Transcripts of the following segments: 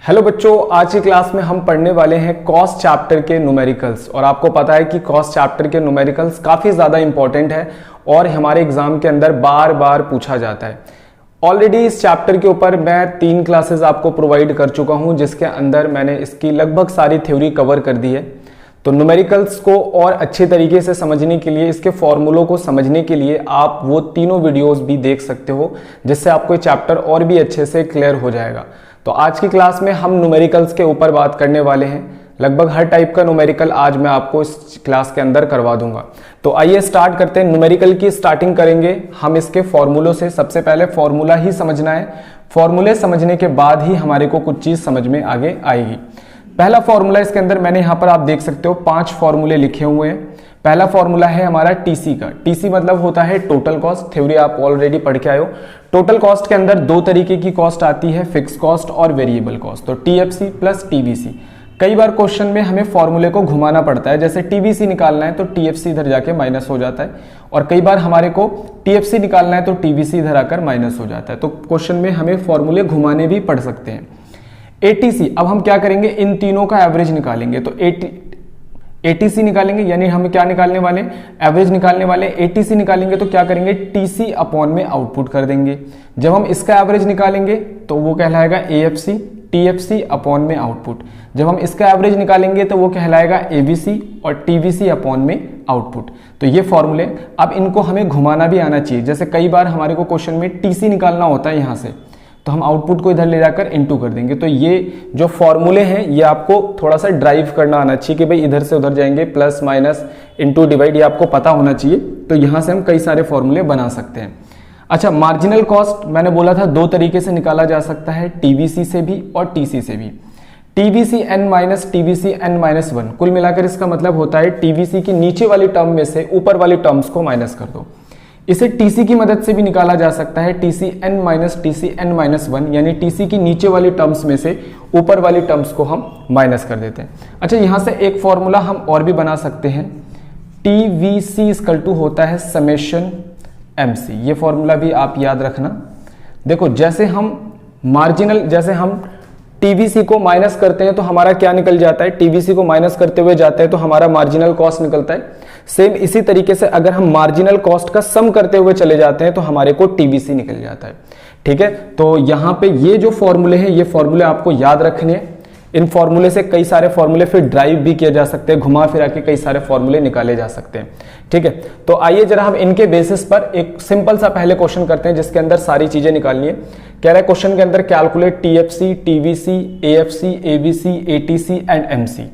Hello बच्चों, आज की क्लास में हम पढ़ने वाले हैं कॉस्ट चैप्टर के न्यूमेरिकल्स। और आपको पता है कि कॉस्ट चैप्टर के न्यूमेरिकल्स काफ़ी ज़्यादा इंपॉर्टेंट है और हमारे एग्जाम के अंदर बार बार पूछा जाता है। ऑलरेडी इस चैप्टर के ऊपर मैं 3 क्लासेस आपको प्रोवाइड कर चुका हूं, जिसके अंदर मैंने इसकी लगभग सारी थ्योरी कवर कर दी है। तो न्यूमेरिकल्स को और अच्छे तरीके से समझने के लिए, इसके फॉर्मूलों को समझने के लिए आप वो तीनों वीडियोस भी देख सकते हो, जिससे आपको ये चैप्टर और भी अच्छे से क्लियर हो जाएगा। तो आज की क्लास में हम न्यूमेरिकल्स के ऊपर बात करने वाले हैं। लगभग हर टाइप का न्यूमेरिकल आज मैं आपको इस क्लास के अंदर करवा दूंगा। तो आइए स्टार्ट करते हैं। न्यूमेरिकल की स्टार्टिंग करेंगे हम इसके फॉर्मूलों से। सबसे पहले फॉर्मूला ही समझना है। फॉर्मूले समझने के बाद ही हमारे को कुछ चीज समझ में आगे आएगी। पहला फॉर्मूला, इसके अंदर मैंने यहां पर आप देख सकते हो 5 फॉर्मूले लिखे हुए हैं। पहला फॉर्मूला है हमारा टीसी का। टीसी मतलब होता है टोटल कॉस्ट। थ्योरी आप ऑलरेडी पढ़ के आए हो। टोटल कॉस्ट के अंदर 2 तरीके की कॉस्ट आती है, फिक्स कॉस्ट और वेरिएबल कॉस्ट। तो टीएफसी प्लस टीवीसी। कई बार क्वेश्चन में हमें फॉर्मूले को घुमाना पड़ता है, जैसे टीवीसी निकालना है तो टीएफसी इधर जाके माइनस हो जाता है, और कई बार हमारे को टीएफसी निकालना है तो टीवीसी इधर आकर माइनस हो जाता है। तो क्वेश्चन में हमें फॉर्मूले घुमाने भी पड़ सकते हैं। एटीसी, अब हम क्या करेंगे, इन तीनों का एवरेज निकालेंगे। तो एटीसी निकालेंगे, यानी हम क्या निकालने वाले, एवरेज निकालने वाले। एटीसी निकालेंगे तो क्या करेंगे, टीसी अपॉन में आउटपुट कर देंगे। जब हम इसका एवरेज निकालेंगे तो वो कहलाएगा एएफसी, टीएफसी अपॉन में आउटपुट। जब हम इसका एवरेज निकालेंगे तो वो कहलाएगा एबीसी और टीवीसी अपॉन में आउटपुट। तो ये फॉर्मूले, अब इनको हमें घुमाना भी आना चाहिए। जैसे कई बार हमारे को क्वेश्चन में टीसी निकालना होता है यहां से, तो हम आउटपुट को इधर ले जाकर इनटू कर देंगे। तो ये जो फॉर्मूले हैं ये आपको थोड़ा सा ड्राइव करना आना चाहिए कि भाई इधर से उधर जाएंगे, प्लस माइनस इनटू डिवाइड, ये आपको पता होना चाहिए। तो यहां से हम कई सारे फॉर्मूले बना सकते हैं। अच्छा, मार्जिनल कॉस्ट मैंने बोला था 2 तरीके से निकाला जा सकता है, टीवीसी से भी और टीसी से भी। TVC N minus TVC N minus 1, कुल मिलाकर इसका मतलब होता है टीवीसी की नीचे वाली टर्म में से ऊपर वाली टर्म्स को माइनस कर दो। इसे टीसी की मदद से भी निकाला जा सकता है, TC N minus TC N minus 1, यानी टीसी की नीचे वाली टर्म्स में से ऊपर वाली टर्म्स को हम माइनस कर देते हैं। अच्छा, यहां से एक फॉर्मूला हम और भी बना सकते हैं, टीवीसी इक्वल टू होता है समेशन एमसी। ये फॉर्मूला भी आप याद रखना। देखो, जैसे हम टीवीसी को माइनस करते हैं तो हमारा क्या निकल जाता है, टीवीसी को माइनस करते हुए जाते हैं तो हमारा मार्जिनल कॉस्ट निकलता है। सेम इसी तरीके से अगर हम मार्जिनल कॉस्ट का सम करते हुए चले जाते हैं तो हमारे को टीवीसी निकल जाता है। ठीक है, तो यहां पे ये जो फॉर्मूले हैं, ये फॉर्मूले आपको याद रखने हैं। इन फॉर्मूले से कई सारे फॉर्मूले फिर ड्राइव भी किए जा सकते हैं, घुमा फिरा के कई सारे फॉर्मूले निकाले जा सकते हैं। ठीक है, तो आइए जरा हम इनके बेसिस पर एक सिंपल सा पहले क्वेश्चन करते हैं, जिसके अंदर सारी चीजें निकालनी है। कह रहा है क्वेश्चन के अंदर calculate TFC, TVC, AFC, ABC, ATC and MC.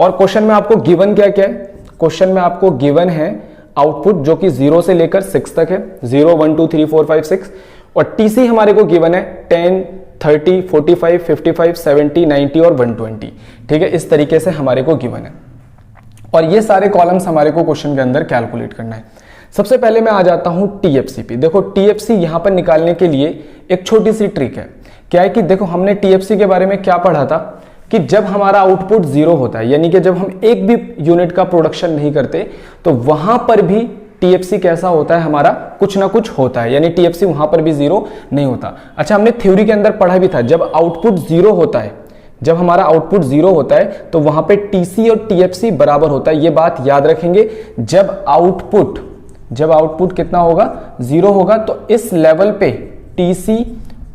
और क्वेश्चन में आपको गिवन क्या क्या है, क्वेश्चन में आपको गिवन है आउटपुट जो कि 0 से लेकर 6 तक है, 0 1 2 3 4 5 6, और टीसी हमारे को गिवन है 10 30 45 55 70 90 और 120। ठीक है, इस तरीके से हमारे को गिवन है, और ये सारे कॉलम्स हमारे को क्वेश्चन के अंदर कैलकुलेट करना है। सबसे पहले मैं आ जाता हूं टीएफसी पे। देखो, टीएफसी यहां पर निकालने के लिए एक छोटी सी ट्रिक है। क्या है कि देखो, हमने टीएफसी के बारे में क्या पढ़ा था कि जब हमारा आउटपुट 0 होता है, यानी कि जब हम एक भी यूनिट का प्रोडक्शन नहीं करते, तो वहां पर भी टीएफसी कैसा होता है, हमारा कुछ ना कुछ होता है, यानी टीएफसी वहां पर भी 0 नहीं होता। अच्छा, हमने थ्योरी के अंदर पढ़ा भी था, जब आउटपुट 0 होता है, जब हमारा आउटपुट 0 होता है तो वहां पे टीसी और टीएफसी बराबर होता है। ये बात याद रखेंगे। जब आउटपुट कितना होगा, 0 होगा, तो इस लेवल पे टीसी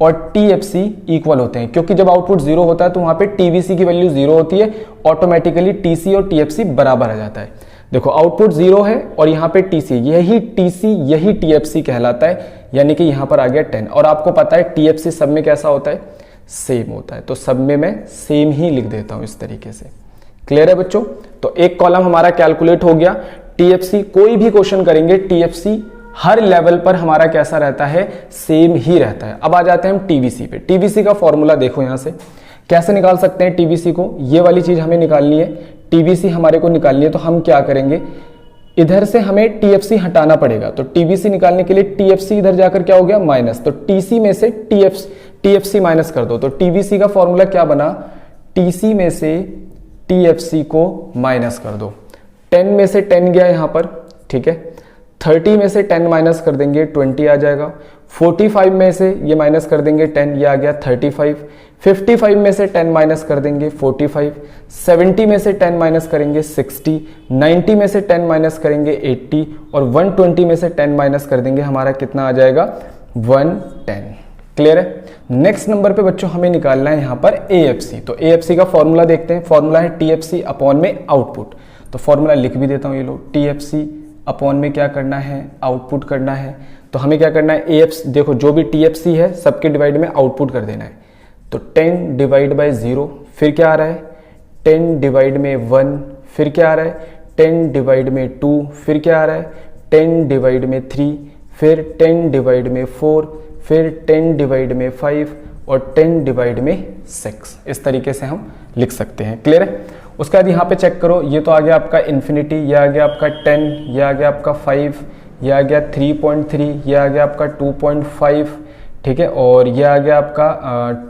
और टीएफसी इक्वल होते हैं, क्योंकि जब आउटपुट 0 होता है तो वहां पे टीवीसी की वैल्यू 0 होती है, ऑटोमेटिकली टीसी और टीएफसी बराबर आ जाता है। देखो, आउटपुट 0 है और यहां पे टीसी, यही टीसी यही टीएफसी कहलाता है, यानी कि यहां पर आ गया 10। और आपको पता है टीएफसी सब में कैसा होता है, सेम होता है। तो सब में मैं सेम ही लिख देता हूं इस तरीके से। क्लियर है बच्चों? तो एक कॉलम हमारा कैलकुलेट हो गया। टीएफसी, कोई भी क्वेश्चन करेंगे टीएफसी हर लेवल पर हमारा कैसा रहता है, सेम ही रहता है। अब आ जाते हैं हम टीवीसी पे। टीवीसी का फॉर्मूला देखो, यहां से कैसे निकाल सकते हैं टीवीसी को, ये वाली चीज हमें निकालनी है, टीवीसी हमारे को निकालनी है। तो हम क्या करेंगे, इधर से हमें टीएफसी हटाना पड़ेगा। तो टीवीसी निकालने के लिए टीएफसी इधर जाकर क्या हो गया, माइनस, तो टीसी में से टीएफसी माइनस कर दो। तो टीवीसी का फॉर्मूला क्या बना, टीसी में से टीएफसी को माइनस कर दो। 10 में से 10 गया यहां पर, ठीक है, 30 में से 10 माइनस कर देंगे, 20 आ जाएगा। 45 में से ये माइनस कर देंगे 10, ये आ गया 35। 55 में से 10 माइनस कर देंगे 45। 70 में से 10 माइनस करेंगे 60। 90 में से 10 माइनस करेंगे 80 और 120 में से 10 माइनस कर देंगे, हमारा कितना आ जाएगा 110। क्लियर है। नेक्स्ट नंबर पे बच्चों हमें निकालना है यहाँ पर AFC। तो AFC का फॉर्मूला देखते हैं। फॉर्मूला है TFC अपॉन में आउटपुट। तो फॉर्मूला लिख भी देता हूँ, ये लो, TFC अपॉन में क्या करना है, आउटपुट करना है। तो हमें क्या करना है, AFC देखो जो भी TFC है सबके डिवाइड में आउटपुट कर देना है। तो 10 डिवाइड बाई 0, फिर क्या आ रहा है 10 डिवाइड में 1, फिर क्या आ रहा है 10 डिवाइड में 2, फिर क्या आ रहा है 10 डिवाइड में 3, फिर 10 डिवाइड में 4, फिर 10 डिवाइड में 5 और 10 डिवाइड में 6। इस तरीके से हम लिख सकते हैं। क्लियर है। उसके बाद यहाँ पे चेक करो, ये तो आ गया आपका इन्फिनिटी, ये आ गया आपका 10, ये आ गया आपका 5, ये आ गया 3.3, ये आ गया आपका 2.5, ठीक है, और ये आ गया आपका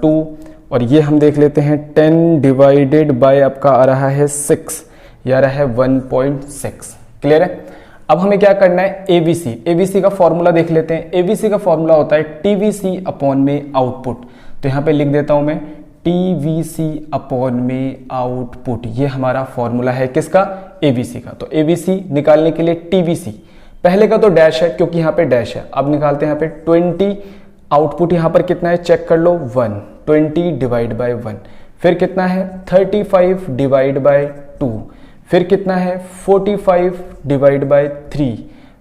2, और ये हम देख लेते हैं 10 डिवाइडेड बाय आपका आ रहा है 6, ये आ रहा है 1.6। क्लियर है। अब हमें क्या करना है ABC। ABC का फॉर्मूला देख लेते हैं। ABC का फॉर्मूला होता है TVC अपॉन में आउटपुट। तो यहाँ पे लिख देता हूं मैं TVC अपॉन में आउटपुट। ये हमारा फॉर्मूला है किसका, ABC का। तो ABC निकालने के लिए TVC, पहले का तो डैश है क्योंकि यहाँ पे डैश है। अब निकालते हैं यहाँ पे 20, आउटपुट यहाँ पर कितना है चेक कर लो 1, 20 डिवाइड बाय 1, फिर कितना है 35 डिवाइड बाय 2, फिर कितना है 45 डिवाइड बाय 3,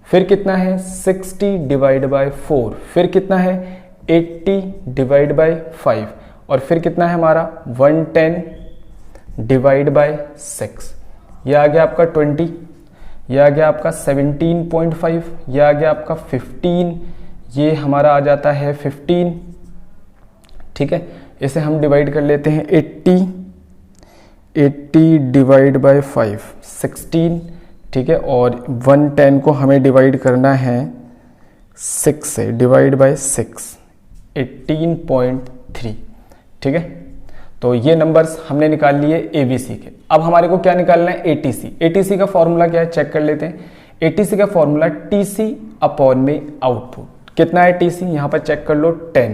फिर कितना है 60 डिवाइड बाय 4, फिर कितना है 80 डिवाइड बाय 5 और फिर कितना है हमारा 110 डिवाइड बाय 6। ये आ गया आपका 20, ये आ गया आपका 17.5, ये आ गया आपका 15, ये हमारा आ जाता है 15। ठीक है, इसे हम डिवाइड कर लेते हैं 80 डिवाइड बाय 5 16, ठीक है, और 110 को हमें डिवाइड करना है 6 से, डिवाइड बाय 6 18.3। ठीक है, तो ये नंबर्स हमने निकाल लिए ABC के। अब हमारे को क्या निकालना है ATC। ATC का फॉर्मूला क्या है चेक कर लेते हैं। ATC का फॉर्मूला TC अपॉन में आउटपुट। कितना है TC यहां पर चेक कर लो 10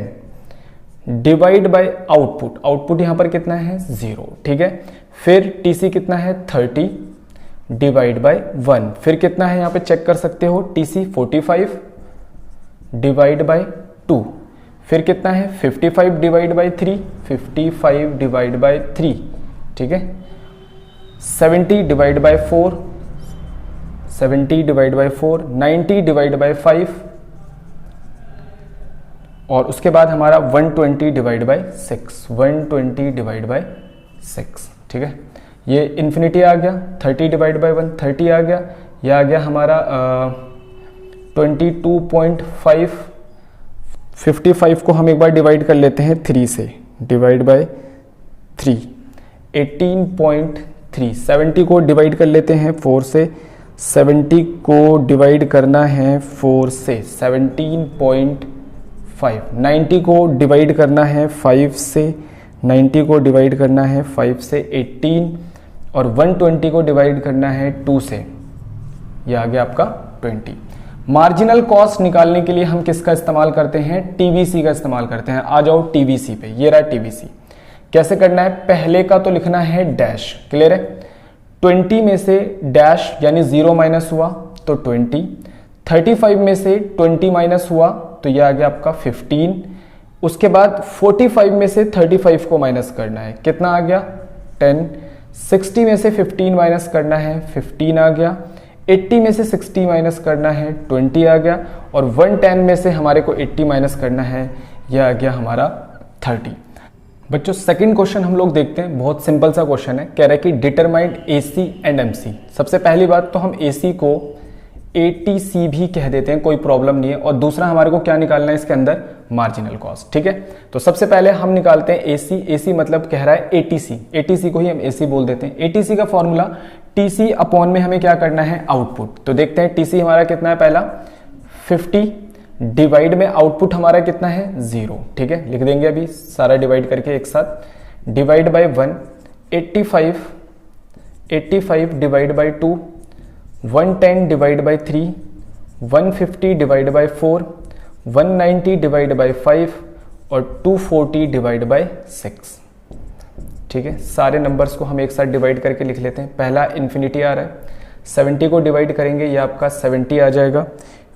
डिवाइड बाय आउटपुट। आउटपुट यहां पर कितना है 0, ठीक है, फिर TC कितना है 30 डिवाइड बाय 1, फिर कितना है यहां पे चेक कर सकते हो TC 45 डिवाइड बाय 2, फिर कितना है 55 डिवाइड बाय 3, 55 डिवाइड बाय 3, ठीक है, 70 divide by 4, 70 divide by 4, 90 divide by 5 और उसके बाद हमारा 120 डिवाइड बाय 6, 120 डिवाइड बाय 6। ठीक है, ये इन्फिनिटी आ गया, 30 डिवाइड बाय 1 30 आ गया, ये आ गया हमारा 22.5। 55 को हम एक बार डिवाइड कर लेते हैं 3 से, डिवाइड बाय 3 18.3। 70 को डिवाइड कर लेते हैं 4 से, 70 को डिवाइड करना है 4 से 17.5। 90 को डिवाइड करना है 5 से, 90 को डिवाइड करना है 5 से 18 और 120 को डिवाइड करना है 2 से, यह आ गया आपका 20। मार्जिनल कॉस्ट निकालने के लिए हम किसका इस्तेमाल करते हैं, TVC का इस्तेमाल करते हैं। आ जाओ TVC पे, ये रहा TVC। कैसे करना है, पहले का तो लिखना है डैश। क्लियर है, 20 में से डैश यानी 0 माइनस हुआ तो 20, 35 में से 20 माइनस हुआ तो यह आ गया आपका 15, उसके बाद 45 में से 35 को माइनस करना है, कितना आ गया 10, 60 में से 15 माइनस करना है 15 आ गया, 80 में से 60 माइनस करना है 20 आ गया और 110 में से हमारे को 80 माइनस करना है, यह आ गया हमारा 30। बच्चों सेकंड क्वेश्चन हम लोग देखते हैं, बहुत सिंपल सा क्वेश्चन है। कह रहा है कि डिटरमाइंड AC एंड MC। सबसे पहली बात तो हम AC को ATC भी कह देते हैं, कोई प्रॉब्लम नहीं है, और दूसरा हमारे को क्या निकालना है इसके अंदर, मार्जिनल कॉस्ट। ठीक है, तो सबसे पहले हम निकालते हैं AC मतलब कह रहा है ATC को ही हम AC बोल देते हैं। ATC का फॉर्मूला TC अपॉन में हमें क्या करना है आउटपुट। तो देखते हैं TC हमारा कितना है, पहला 50 डिवाइड में आउटपुट हमारा कितना है 0। ठीक है, लिख देंगे अभी सारा डिवाइड करके एक साथ, divide by 1 85 divide by 2, 110 divide by 3, 150 divide by 4, 190 divide by 5 और 240 डिवाइड बाई 6। ठीक है, सारे नंबर्स को हम एक साथ डिवाइड करके लिख लेते हैं। पहला इन्फिनिटी आ रहा है, 70 को डिवाइड करेंगे, ये आपका 70 आ जाएगा।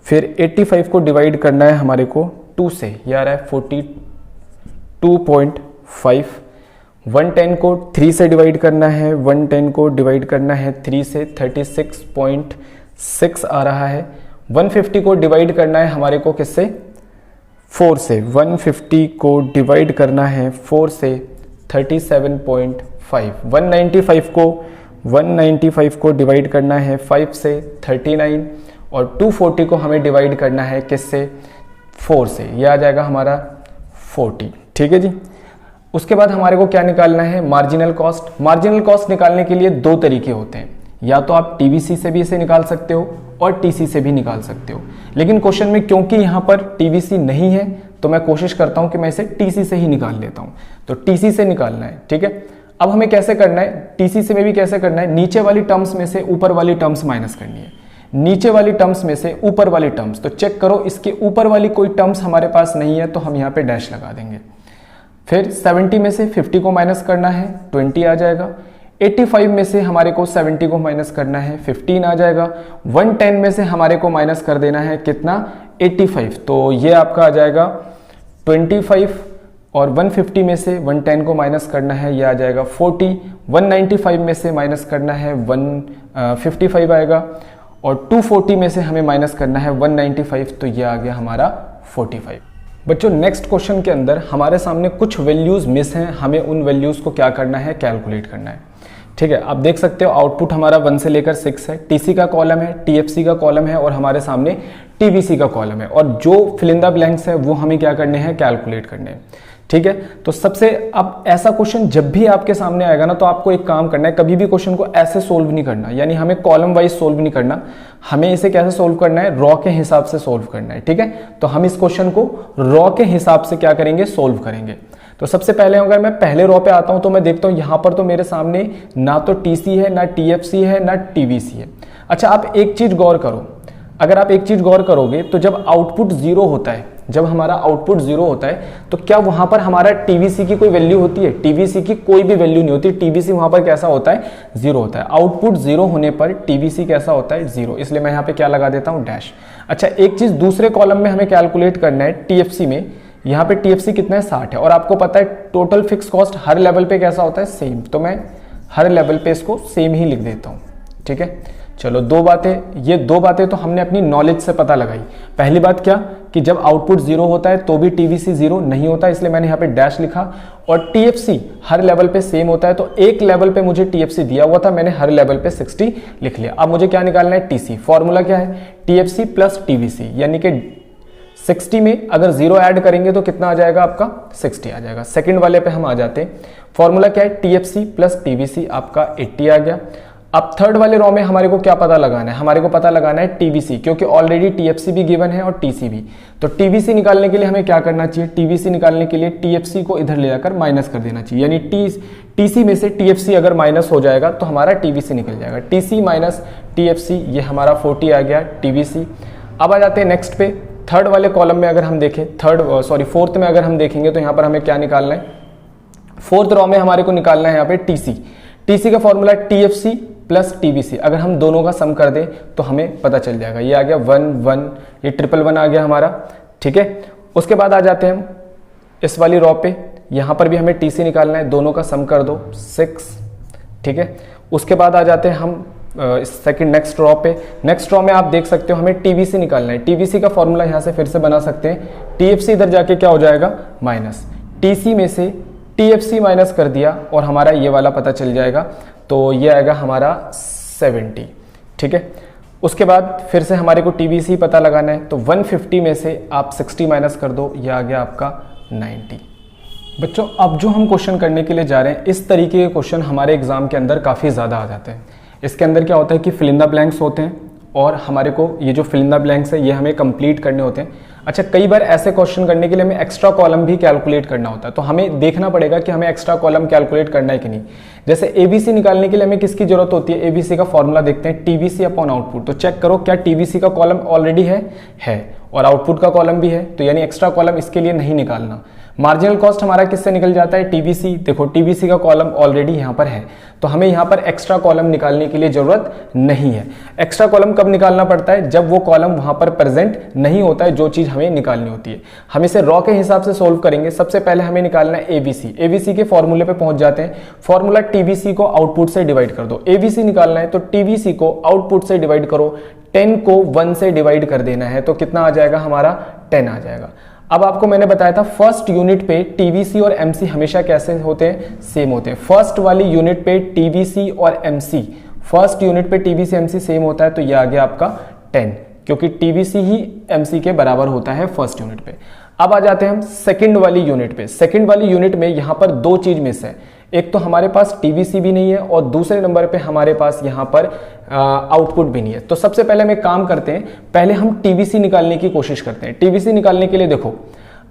फिर 85 को डिवाइड करना है हमारे को 2 से, ये आ रहा है 42.5। 110 को 3 से डिवाइड करना है, 110 को डिवाइड करना है 3 से, 36.6 आ रहा है। 150 को डिवाइड करना है हमारे को किससे, 4 से, 150 को डिवाइड करना है 4 से, 37.5। 195 को डिवाइड करना है 5 से, 39। और 240 को हमें डिवाइड करना है किससे, 4 से, यह आ जाएगा हमारा 40। ठीक है जी। उसके बाद हमारे को क्या निकालना है, मार्जिनल कॉस्ट। मार्जिनल कॉस्ट निकालने के लिए दो तरीके होते हैं, या तो आप टीवीसी से भी इसे निकाल सकते हो और टीसी से भी निकाल सकते हो। लेकिन क्वेश्चन में क्योंकि यहाँ पर टीवीसी नहीं है तो मैं कोशिश करता हूं कि मैं इसे टीसी से ही निकाल लेता हूं। तो टीसी से निकालना है। ठीक है, अब हमें कैसे करना है, टीसी से में भी कैसे करना है, नीचे वाली टर्म्स में से ऊपर वाली टर्म्स माइनस करनी है। नीचे वाली टर्म्स में से ऊपर वाली टर्म्स, तो चेक करो इसके ऊपर वाली कोई टर्म्स हमारे पास नहीं है तो हम यहाँ पे डैश लगा देंगे। फिर 70 में से 50 को माइनस करना है, 20 आ जाएगा। 85 में से हमारे को 70 को माइनस करना है, 15 आ जाएगा। 110 में से हमारे को माइनस कर देना है कितना, 85, तो ये आपका आ जाएगा 25। और 150 में से 110 को माइनस करना है, ये आ जाएगा 40। 195 में से माइनस करना है 155 आएगा। और 240 में से हमें माइनस करना है 195, तो ये आ गया हमारा 45। बच्चों नेक्स्ट क्वेश्चन के अंदर हमारे सामने कुछ वैल्यूज मिस हैं, हमें उन वैल्यूज को क्या करना है, कैलकुलेट करना है। ठीक है, आप देख सकते हो आउटपुट हमारा 1 से लेकर 6 है, टीसी का कॉलम है, टीएफसी का कॉलम है और हमारे सामने टीवीसी का कॉलम है। और जो फिल इन द ब्लैंक्स है वो हमें क्या करने हैं, कैलकुलेट करने हैं। ठीक है, तो सबसे अब ऐसा क्वेश्चन जब भी आपके सामने आएगा ना, तो आपको एक काम करना है, कभी भी क्वेश्चन को ऐसे सोल्व नहीं करना, यानी हमें कॉलम वाइज सोल्व नहीं करना, हमें इसे कैसे सोल्व करना है, रॉ के हिसाब से सोल्व करना है। ठीक है, तो हम इस क्वेश्चन को रॉ के हिसाब से क्या करेंगे, सोल्व करेंगे। तो सबसे पहले अगर मैं पहले रॉ पे आता हूं तो मैं देखता हूं यहां पर तो मेरे सामने ना तो टीसी है, ना टीएफसी है, ना टीवीसी है। अच्छा, आप एक चीज गौर करो, अगर आप एक चीज गौर करोगे तो जब आउटपुट 0 होता है, जब हमारा आउटपुट 0 होता है तो क्या वहां पर हमारा टीवीसी की कोई वैल्यू होती है, टीवीसी की कोई भी वैल्यू नहीं होती। टीवीसी वहां पर कैसा होता है, 0 होता है। आउटपुट 0 होने पर टीवीसी कैसा होता है, 0, इसलिए मैं यहाँ पे क्या लगा देता हूँ, डैश। अच्छा, एक चीज दूसरे कॉलम में हमें कैलकुलेट करना है, टीएफसी में, यहाँ पे टीएफसी कितना है, 60 है। और आपको पता है टोटल फिक्स कॉस्ट हर लेवल पे कैसा होता है, सेम, तो मैं हर लेवल पे इसको सेम ही लिख देता हूँ। ठीक है, चलो दो बातें, ये दो बातें तो हमने अपनी नॉलेज से पता लगाई। पहली बात क्या कि जब आउटपुट 0 होता है तो भी टीवीसी 0 नहीं होता, इसलिए मैंने यहाँ पे डैश लिखा। और टीएफसी हर लेवल पे सेम होता है, तो एक लेवल पे मुझे टीएफसी दिया हुआ था, मैंने हर लेवल पे 60 लिख लिया। अब मुझे क्या निकालना है, टीसी। फॉर्मूला क्या है, टीएफसी प्लस टीवीसी, यानी कि 60 में अगर 0 ऐड करेंगे तो कितना आ जाएगा आपका, 60 आ जाएगा। सेकंड वाले पे हम आ जाते हैं, फॉर्मूला क्या है, टीएफसी प्लस टीवीसी, आपका 80 आ गया। अब थर्ड वाले रॉ में हमारे को क्या पता लगाना है, हमारे को पता लगाना है टीवीसी, क्योंकि ऑलरेडी टीएफसी भी गिवन है और टीसी भी। तो टीवीसी निकालने के लिए हमें क्या करना चाहिए, टीवीसी निकालने के लिए टीएफसी को इधर ले जाकर माइनस कर देना चाहिए, यानी टीसी में से टीएफसी अगर माइनस हो जाएगा तो हमारा टीवीसी निकल जाएगा। टीसी माइनस टीएफसी, ये हमारा 40 आ गया टीवीसी। अब आ जाते हैं नेक्स्ट पे, थर्ड वाले कॉलम में अगर हम देखें, फोर्थ में अगर हम देखेंगे तो यहाँ पर हमें क्या निकालना है, फोर्थ रॉ में हमारे को निकालना है यहाँ पे टीसी। टीसी का फॉर्मूला टीएफसी प्लस टीवीसी, अगर हम दोनों का सम कर दें तो हमें पता चल जाएगा, ये आ गया 1 1, ये 111 आ गया हमारा। ठीक है, उसके बाद आ जाते हैं हम इस वाली रॉ पे, यहां पर भी हमें टीसी निकालना है, दोनों का सम कर दो 6। ठीक है, उसके बाद आ जाते हैं हम सेकंड नेक्स्ट रॉ पे। नेक्स्ट रॉ में आप देख सकते हो हमें टीवीसी निकालना है। टीवीसी का फॉर्मूला यहां से फिर से बना सकते हैं, टीएफसी इधर जाके क्या हो जाएगा, माइनस, टीसी में से टीएफसी माइनस कर दिया और हमारा ये वाला पता चल जाएगा, तो ये आएगा हमारा 70। ठीक है, उसके बाद फिर से हमारे को टीवीसी पता लगाना है, तो 150 में से आप 60 माइनस कर दो, ये आ गया आपका 90। बच्चों अब जो हम क्वेश्चन करने के लिए जा रहे हैं, इस तरीके के क्वेश्चन हमारे एग्जाम के अंदर काफ़ी ज़्यादा आ जाते हैं। इसके अंदर क्या होता है कि फिल इन द ब्लैंक्स होते हैं और हमारे को ये जो फिल इन द ब्लैंक्स है ये हमें कंप्लीट करने होते हैं। अच्छा, कई बार ऐसे क्वेश्चन करने के लिए हमें एक्स्ट्रा कॉलम भी कैलकुलेट करना होता है, तो हमें देखना पड़ेगा कि हमें एक्स्ट्रा कॉलम कैलकुलेट करना है कि नहीं। जैसे एबीसी निकालने के लिए हमें किसकी जरूरत होती है, एबीसी का फॉर्मूला देखते हैं, टीबीसी अपॉन आउटपुट। तो चेक करो क्या टीबीसी का कॉलम ऑलरेडी है और आउटपुट का कॉलम भी है, तो यानी एक्स्ट्रा कॉलम इसके लिए नहीं निकालना। मार्जिनल कॉस्ट हमारा किससे निकल जाता है, टीबीसी। देखो टीबीसी का कॉलम ऑलरेडी यहाँ पर है, तो हमें यहाँ पर एक्स्ट्रा कॉलम निकालने के लिए जरूरत नहीं है। एक्स्ट्रा कॉलम कब निकालना पड़ता है, जब वो कॉलम वहां पर प्रेजेंट नहीं होता है जो चीज हमें निकालनी होती है। हम इसे रॉ के हिसाब से सोल्व करेंगे। सबसे पहले हमें निकालना है एबीसी। एबीसी के फॉर्मूले पे पहुंच जाते हैं। फॉर्मूला टीबीसी को आउटपुट से डिवाइड कर दो। एबीसी निकालना है तो टीबीसी को आउटपुट से डिवाइड करो, 10 को 1 से डिवाइड कर देना है, तो कितना आ जाएगा हमारा 10 आ जाएगा। अब आपको मैंने बताया था फर्स्ट यूनिट पे टीवीसी और एमसी हमेशा कैसे होते हैं, सेम होते हैं। फर्स्ट वाली यूनिट पे टीवीसी और एमसी, फर्स्ट यूनिट पे टीवीसी एमसी सेम होता है, तो ये आ गया आपका 10, क्योंकि टीवीसी ही एमसी के बराबर होता है फर्स्ट यूनिट पे। अब आ जाते हैं हम सेकंड वाली यूनिट पे। सेकंड वाली यूनिट में यहां पर दो चीज मिस है, एक तो हमारे पास टीवीसी भी नहीं है और दूसरे नंबर पे हमारे पास यहां पर आउटपुट भी नहीं है। तो सबसे पहले हम एक काम करते हैं, पहले हम टीवीसी निकालने की कोशिश करते हैं। टीवीसी निकालने के लिए देखो,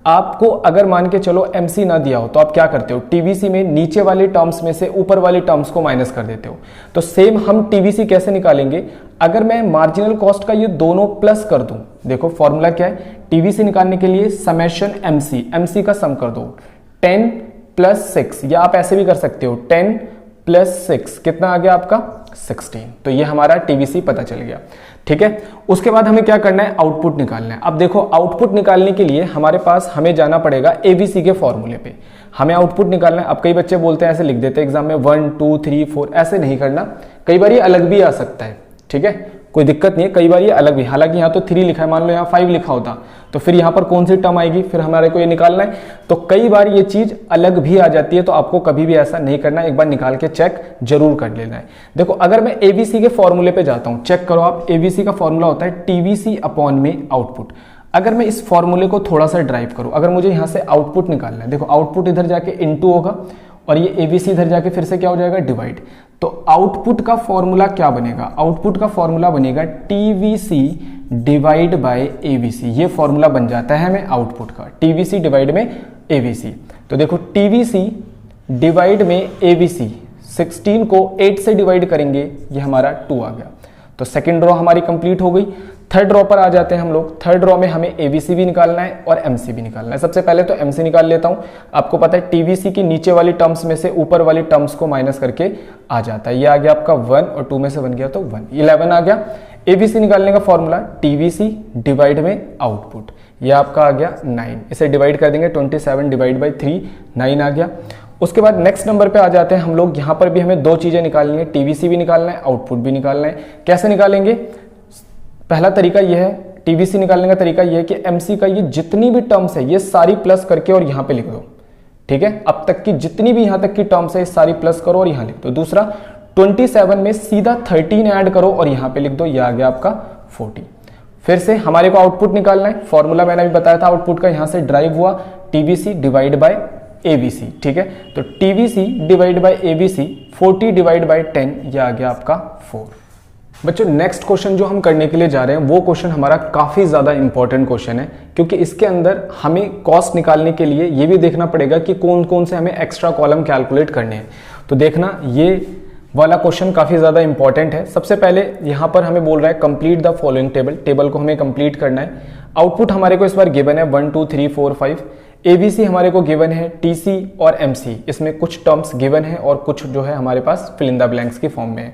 आपको अगर मान के चलो एमसी ना दिया हो तो आप क्या करते हो, टीवीसी में नीचे वाली टर्म्स में से ऊपर वाली टर्म्स को माइनस कर देते हो। तो सेम हम टीवीसी कैसे निकालेंगे, अगर मैं मार्जिनल कॉस्ट का ये दोनों प्लस कर दूं, देखो फॉर्मूला क्या है टीवीसी निकालने के लिए, समेशन एमसी, एमसी का सम कर दो 10 + 6, या आप ऐसे भी कर सकते हो 10 + 6 कितना आ गया आपका 16। तो ये हमारा टीवीसी पता चल गया, ठीक है। उसके बाद हमें क्या करना है, आउटपुट निकालना है। अब देखो आउटपुट निकालने के लिए हमारे पास हमें जाना पड़ेगा एबीसी के फॉर्मूले पे, हमें आउटपुट निकालना है। अब कई बच्चे बोलते हैं ऐसे लिख देते हैं एग्जाम में 1 2 3 4, ऐसे नहीं करना, कई बार ये अलग भी आ सकता है, ठीक है, कोई दिक्कत नहीं है, कई बार ये अलग भी, हालांकि यहाँ तो 3 लिखा है, मान लो यहाँ 5 लिखा होता तो फिर यहाँ पर कौन सी टर्म आएगी, फिर हमारे को ये निकालना है। तो कई बार ये चीज अलग भी आ जाती है, तो आपको कभी भी ऐसा नहीं करना, एक बार निकाल के चेक जरूर कर लेना है। देखो अगर मैं एबीसी के फॉर्मूले पे जाता हूं, चेक करो आप, एबीसी का फॉर्मूला होता है टीवीसी अपॉन में आउटपुट। अगर मैं इस फॉर्मूले को थोड़ा सा ड्राइव करूं, अगर मुझे यहां से आउटपुट निकालना है, देखो आउटपुट इधर जाके इनटू होगा और ये एबीसी इधर जाके फिर से क्या हो जाएगा, डिवाइड। तो आउटपुट का फॉर्मूला क्या बनेगा, आउटपुट का फॉर्मूला बनेगा टीवीसी डिवाइड बाय एबीसी। ये फॉर्मूला बन जाता है हमें आउटपुट का, टीवीसी डिवाइड में एबीसी। तो देखो टीवीसी डिवाइड में एबीसी, 16 को 8 से डिवाइड करेंगे, ये हमारा 2 आ गया। तो सेकंड रो हमारी कंप्लीट हो गई। थर्ड रो पर आ जाते हैं हम लोग। थर्ड रो में हमें एबीसी भी निकालना है और एमसी भी निकालना है। सबसे पहले तो एमसी निकाल लेता हूं। आपको पता है टीवीसी की नीचे वाली टर्म्स में से ऊपर वाली टर्म्स को माइनस करके आ जाता है। ये आ गया आपका 1 और 2 में से 1 गया तो 1, 11 आ गया। एबीसी निकालने का फॉर्मूला टीवीसी डिवाइड में आउटपुट, ये आपका आ गया 9। इसे डिवाइड कर देंगे 27 डिवाइड बाई 3, 9 आ गया। उसके बाद नेक्स्ट नंबर पे आ जाते हैं हम लोग। यहां पर भी हमें दो चीजें निकालनी है, टीवीसी भी निकालना है, आउटपुट भी निकालना है। कैसे निकालेंगे, पहला तरीका यह है, टीवीसी निकालने का तरीका यह है कि एमसी का ये जितनी भी टर्म्स है ये सारी प्लस करके और यहां पे लिख दो, ठीक है। अब तक की जितनी भी यहां तक की टर्म्स है ये सारी प्लस करो और यहां लिख दो। दूसरा 27 में सीधा 13 ऐड करो और यहां पे लिख दो, ये आ गया आपका 40। फिर से हमारे को आउटपुट निकालना है, फॉर्मूला मैंने अभी बताया था आउटपुट का, यहां से ड्राइव हुआ टीवीसी डिवाइड बाय एबीसी, ठीक है। तो TVC divide by ABC 40 divide by 10, ये आ गया आपका 4। बच्चों नेक्स्ट क्वेश्चन जो हम करने के लिए जा रहे हैं वो क्वेश्चन हमारा काफी ज्यादा इंपॉर्टेंट क्वेश्चन है, क्योंकि इसके अंदर हमें कॉस्ट निकालने के लिए ये भी देखना पड़ेगा कि कौन कौन से हमें एक्स्ट्रा कॉलम कैलकुलेट करने हैं। तो देखना ये वाला क्वेश्चन काफी ज्यादा इंपॉर्टेंट है। सबसे पहले यहां पर हमें बोल रहा है complete the following table, table को हमें कंप्लीट करना है। आउटपुट हमारे को इस बार गिवन है 1 2 3 4 5। एबीसी हमारे को गिवन है, टीसी और एमसी इसमें कुछ टर्म्स गिवन है और कुछ जो है हमारे पास फिल इन द ब्लैंक्स की फॉर्म में है।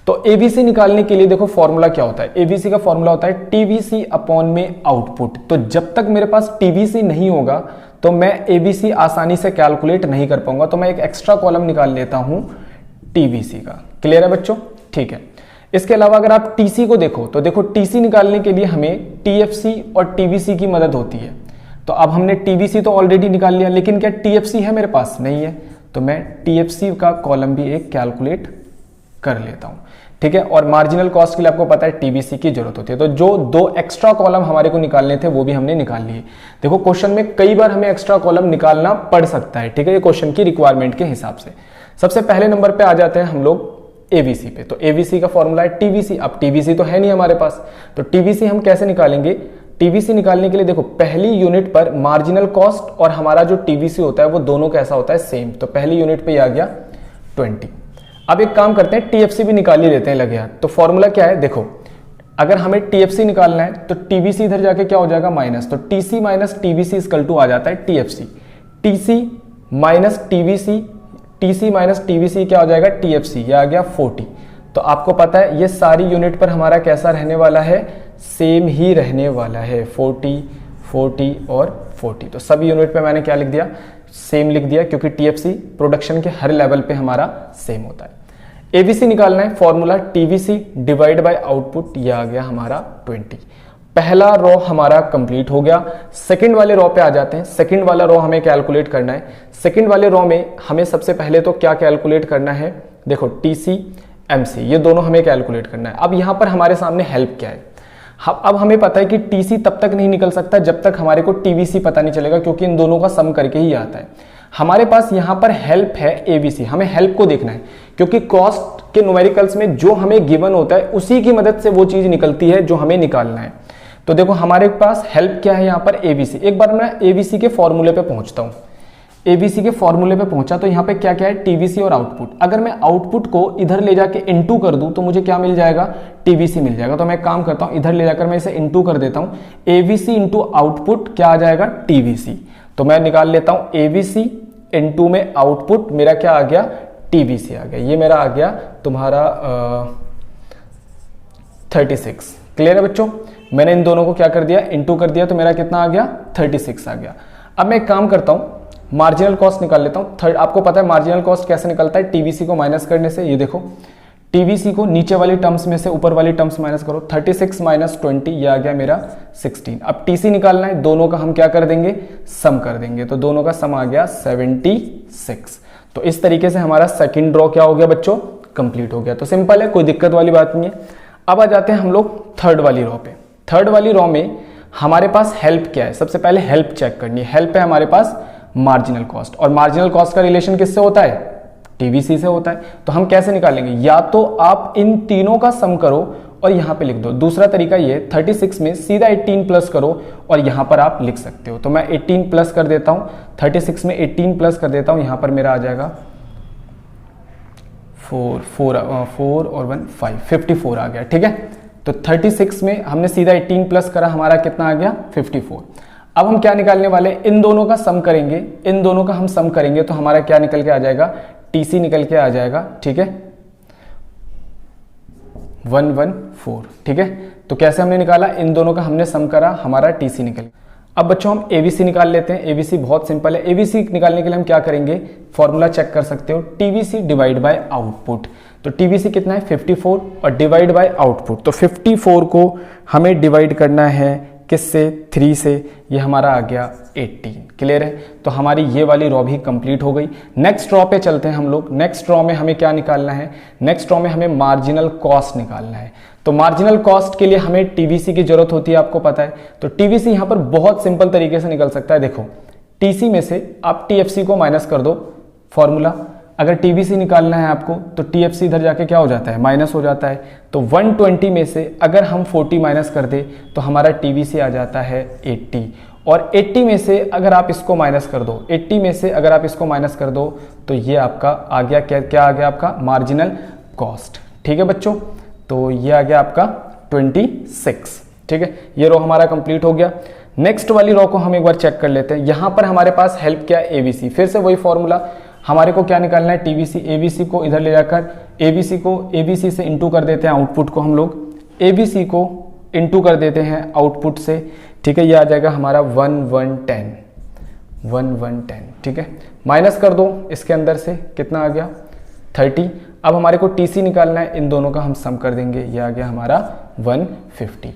तो एबीसी निकालने के लिए देखो फॉर्मूला क्या होता है, एबीसी का फॉर्मूला होता है टीवीसी अपॉन में आउटपुट। तो जब तक मेरे पास टीवीसी नहीं होगा तो मैं एबीसी आसानी से कैलकुलेट नहीं कर पाऊंगा, तो मैं एक एक्स्ट्रा कॉलम निकाल लेता हूं टीवीसी का। क्लियर है बच्चों, ठीक है। इसके अलावा अगर आप टीसी को देखो तो देखो टीसी निकालने के लिए हमें टीएफसी और टीवीसी की मदद होती है। तो अब हमने टीवीसी तो ऑलरेडी निकाल लिया, लेकिन क्या टीएफसी है मेरे पास, नहीं है, तो मैं टीएफसी का कॉलम भी एक कैलकुलेट कर लेता हूं, ठीक है। और मार्जिनल कॉस्ट के लिए आपको पता है टीवीसी की जरूरत होती है। तो जो दो एक्स्ट्रा कॉलम हमारे को निकालने थे वो भी हमने निकाल लिए। देखो क्वेश्चन में कई बार हमें एक्स्ट्रा कॉलम निकालना पड़ सकता है, ठीक है, ये क्वेश्चन की रिक्वायरमेंट के हिसाब से। सबसे पहले नंबर पे आ जाते हैं हम लोग एबीसी पे। तो एबीसी का फॉर्मूला है टीवीसी। अब टीवीसी तो है नहीं हमारे पास, तो टीवीसी हम कैसे निकालेंगे? टीवीसी निकालने के लिए देखो, पहली यूनिट पर मार्जिनल कॉस्ट और हमारा जो टीवीसी होता है वो दोनों कैसा होता है? सेम। तो पहली यूनिट पे ये आ गया 20। अब एक काम करते हैं, टीएफसी भी निकाल ही लेते हैं लगे हाथ। तो फॉर्मूला क्या है? देखो, अगर हमें टीएफसी निकालना है तो टीवीसी इधर जाके क्या हो जाएगा? माइनस। तो TC minus TVC equal to आ जाता है TFC. TC minus TVC, TC minus TVC क्या हो जाएगा? टीएफसी। ये आ गया 40। तो आपको पता है ये सारी यूनिट पर हमारा कैसा रहने वाला है? सेम ही रहने वाला है, 40, 40 और 40। तो सभी यूनिट पे मैंने क्या लिख दिया? सेम लिख दिया, क्योंकि टीएफसी प्रोडक्शन के हर लेवल पे हमारा सेम होता है। एबीसी निकालना है, formula TVC divide by output, ये आ गया हमारा 20। पहला रॉ हमारा कंप्लीट हो गया। सेकंड वाले रॉ पे आ जाते हैं। सेकंड वाला रॉ हमें कैलकुलेट करना है। सेकंड वाले रॉ में हमें सबसे पहले तो क्या कैलकुलेट करना है? देखो, टीसी एमसी, ये दोनों हमें कैलकुलेट करना है। अब यहां पर हमारे सामने हेल्प क्या है? अब हमें पता है कि टीसी तब तक नहीं निकल सकता जब तक हमारे को टीवीसी पता नहीं चलेगा, क्योंकि इन दोनों का सम करके ही आता है। हमारे पास यहां पर हेल्प है एबीसी, हमें हेल्प को देखना है, क्योंकि कॉस्ट के न्यूमेरिकल्स में जो हमें गिवन होता है उसी की मदद से वो चीज निकलती है जो हमें निकालना है। तो देखो, हमारे पास हेल्प क्या है? यहां पर एबीसी। एक बार मैं एबीसी के फॉर्मूले पे पहुंचता हूं। एबीसी के फॉर्मूले पे पहुंचा तो यहाँ पे क्या क्या है? टीवीसी और आउटपुट। अगर मैं आउटपुट को इधर ले जाके इनटू कर दूं तो मुझे क्या मिल जाएगा? टीवीसी मिल जाएगा। तो मैं काम करता हूं, इधर ले जाकर मैं इसे इनटू कर देता हूं। एबीसी इंटू आउटपुट क्या आ जाएगा? टीवीसी। तो मैं निकाल लेता हूं एबीसी इनटू में आउटपुट, मेरा क्या आ गया? टीवीसी आ गया। ये मेरा आ गया तुम्हारा 36। क्लियर है बच्चों? मैंने इन दोनों को क्या कर दिया? इनटू कर दिया। तो मेरा कितना आ गया? 36 आ गया। अब मैं एक काम करता हूं, मार्जिनल कॉस्ट निकाल लेता हूं। आपको पता है मार्जिनल कॉस्ट कैसे निकलता है? टीवीसी को माइनस करने से। ये देखो, टीवीसी को नीचे वाली टर्म्स में से ऊपर वाली टर्म्स माइनस करो। 36 माइनस 20, ये आ गया मेरा 16। अब टीसी निकालना है, दोनों का हम क्या कर देंगे? सम कर देंगे। तो दोनों का सम आ गया 76। तो इस तरीके से हमारा सेकंड रॉ क्या हो गया बच्चों? कंप्लीट हो गया। तो सिंपल है, कोई दिक्कत वाली बात नहीं है। अब आ जाते हैं हम लोग थर्ड वाली रॉ पे। थर्ड वाली रॉ में हमारे पास हेल्प क्या है? सबसे पहले हेल्प चेक करनी है। हेल्प है हमारे पास मार्जिनल कॉस्ट, और मार्जिनल कॉस्ट का रिलेशन किससे होता है? टीवीसी से होता है। तो हम कैसे निकालेंगे? या तो आप इन तीनों का सम करो और यहां पे लिख दो। दूसरा तरीका ये, 36 में सीधा 18 प्लस करो और यहां पर आप लिख सकते हो। तो मैं 18 प्लस कर देता हूं, 36 में 18 प्लस कर देता हूं। यहां पर मेरा आ जाएगा 4 और 1 5, 54 आ गया। ठीक है, तो 36 में हमने सीधा 18 प्लस करा, हमारा कितना आ गया? 54। अब हम क्या निकालने वाले? इन दोनों का सम करेंगे। इन दोनों का हम सम करेंगे तो हमारा क्या निकल के आ जाएगा? टीसी निकल के आ जाएगा। ठीक है, 114। ठीक है, तो कैसे हमने निकाला? इन दोनों का हमने सम करा, हमारा टीसी निकल। अब बच्चों हम एबीसी निकाल लेते हैं। एबीसी बहुत सिंपल है। एबीसी निकालने के लिए हम क्या करेंगे? फॉर्मूला चेक कर सकते हो, टीवीसी डिवाइड बाय आउटपुट। तो टीवीसी कितना है? 54 और डिवाइड बाय आउटपुट। तो 54 को हमें डिवाइड करना है किससे? 3 से। ये हमारा आ गया 18। क्लियर है? तो हमारी ये वाली रॉ भी कंप्लीट हो गई। नेक्स्ट रॉ पे चलते हैं हम लोग। नेक्स्ट रॉ में हमें क्या निकालना है? नेक्स्ट रॉ में हमें मार्जिनल कॉस्ट निकालना है। तो मार्जिनल कॉस्ट के लिए हमें टीवीसी की जरूरत होती है, आपको पता है। तो टीवीसी यहां पर बहुत सिंपल तरीके से निकल सकता है। देखो, टीसी में से आप टीएफसी को माइनस कर दो। फॉर्मूला, अगर टीवीसी निकालना है आपको तो टीएफसी इधर जाके क्या हो जाता है? माइनस हो जाता है। तो 120 में से अगर हम 40 माइनस कर दे तो हमारा टीवीसी आ जाता है 80। और 80 में से अगर आप इसको माइनस कर दो, 80 में से अगर आप इसको माइनस कर दो तो ये आपका आ गया क्या आ गया? आपका मार्जिनल कॉस्ट। ठीक है बच्चों, तो ये आ गया आपका 26। ठीक है, ये रो हमारा कंप्लीट हो गया। नेक्स्ट वाली रो को हम एक बार चेक कर लेते हैं। यहां पर हमारे पास हेल्प क्या है? एबीसी। फिर से वही फॉर्मूला, हमारे को क्या निकालना है? टीवीसी। एबीसी को इधर ले जाकर एबीसी को एबीसी से इंटू कर देते हैं आउटपुट को। हम लोग एबीसी को इंटू कर देते हैं आउटपुट से। ठीक है, ये आ जाएगा हमारा 1110। ठीक है, माइनस कर दो इसके अंदर से, कितना आ गया? 30। अब हमारे को टीसी निकालना है, इन दोनों का हम सम कर देंगे, ये आ गया हमारा 150।